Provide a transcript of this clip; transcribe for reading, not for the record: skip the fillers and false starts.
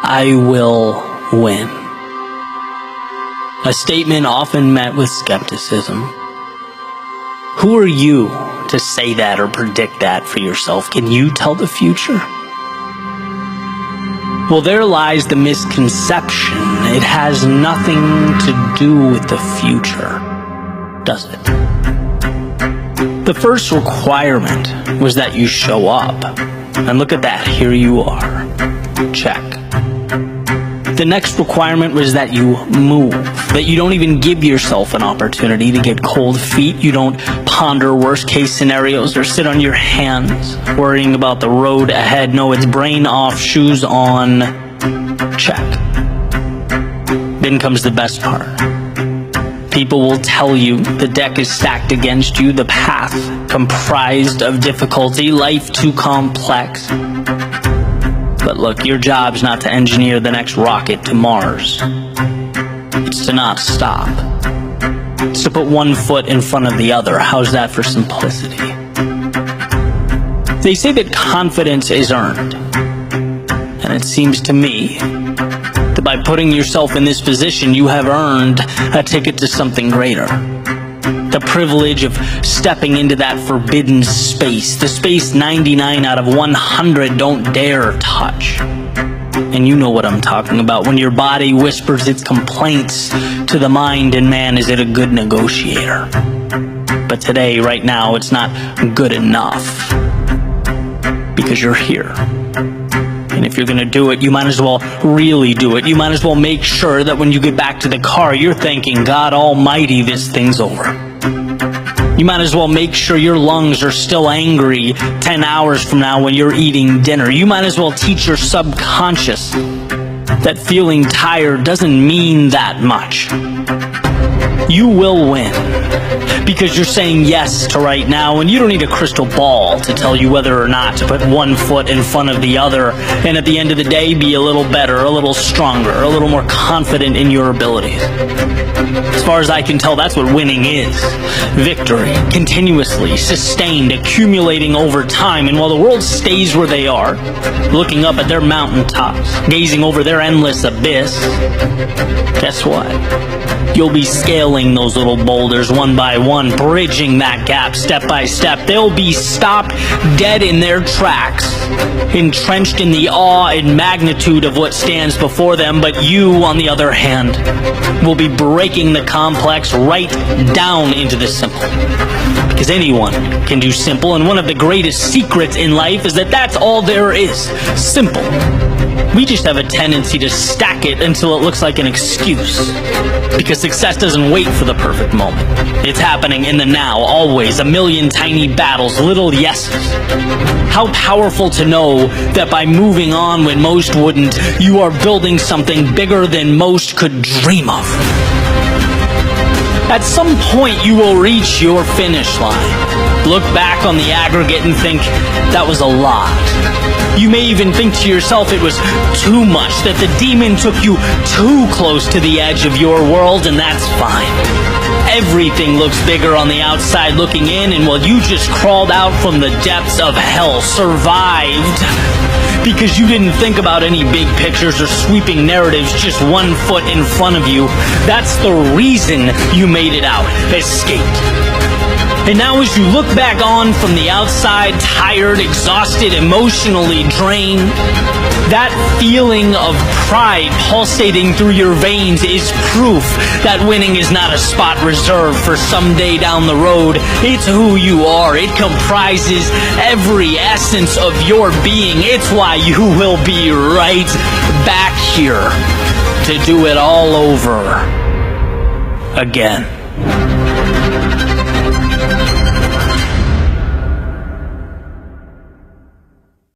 I will win. A statement often met with skepticism. Who are you to say that or predict that for yourself? Can you tell the future? Well, there lies the misconception. It has nothing to do with the future, does it? The first requirement was that you show up. And look at that, here you are. Check. The next requirement was that you move, that you don't even give yourself an opportunity to get cold feet. You don't ponder worst case scenarios or sit on your hands worrying about the road ahead. No, it's brain off, shoes on. Check. Then comes the best part. People will tell you the deck is stacked against you, the path comprised of difficulty, life too complex. But look, your job's not to engineer the next rocket to Mars. It's to not stop. It's to put one foot in front of the other. How's that for simplicity? They say that confidence is earned. And it seems to me that by putting yourself in this position, you have earned a ticket to something greater. The privilege of stepping into that forbidden space, the space 99 out of 100 don't dare touch. And you know what I'm talking about, when your body whispers its complaints to the mind, and man, is it a good negotiator. But today, right now, it's not good enough, because you're here. And if you're gonna do it, you might as well really do it. You might as well make sure that when you get back to the car, you're thanking God Almighty this thing's over. You might as well make sure your lungs are still angry 10 hours from now when you're eating dinner. You might as well teach your subconscious that feeling tired doesn't mean that much. You will win because you're saying yes to right now, and you don't need a crystal ball to tell you whether or not to put one foot in front of the other, and at the end of the day be a little better, a little stronger, a little more confident in your abilities. As far as I can tell, that's what winning is. Victory, continuously, sustained, accumulating over time. And while the world stays where they are, looking up at their mountaintops, gazing over their endless abyss, guess what? You'll be scaling those little boulders one by one, bridging that gap step by step. They'll be stopped dead in their tracks, entrenched in the awe and magnitude of what stands before them. But you, on the other hand, will be breaking the complex right down into the simple. Because anyone can do simple, and one of the greatest secrets in life is that that's all there is. Simple. We just have a tendency to stack it until it looks like an excuse. Because success doesn't wait for the perfect moment. It's happening in the now, always. A million tiny battles, little yeses. How powerful to know that by moving on when most wouldn't, you are building something bigger than most could dream of. At some point, you will reach your finish line. Look back on the aggregate and think, that was a lot. You may even think to yourself it was too much, that the demon took you too close to the edge of your world, and that's fine. Everything looks bigger on the outside looking in, and while you just crawled out from the depths of hell, survived, because you didn't think about any big pictures or sweeping narratives, just one foot in front of you. That's the reason you made it out. Escaped. And now as you look back on from the outside, tired, exhausted, emotionally drained, that feeling of pride pulsating through your veins is proof that winning is not a spot reserved for someday down the road. It's who you are. It comprises every essence of your being. It's why you will be right back here to do it all over again.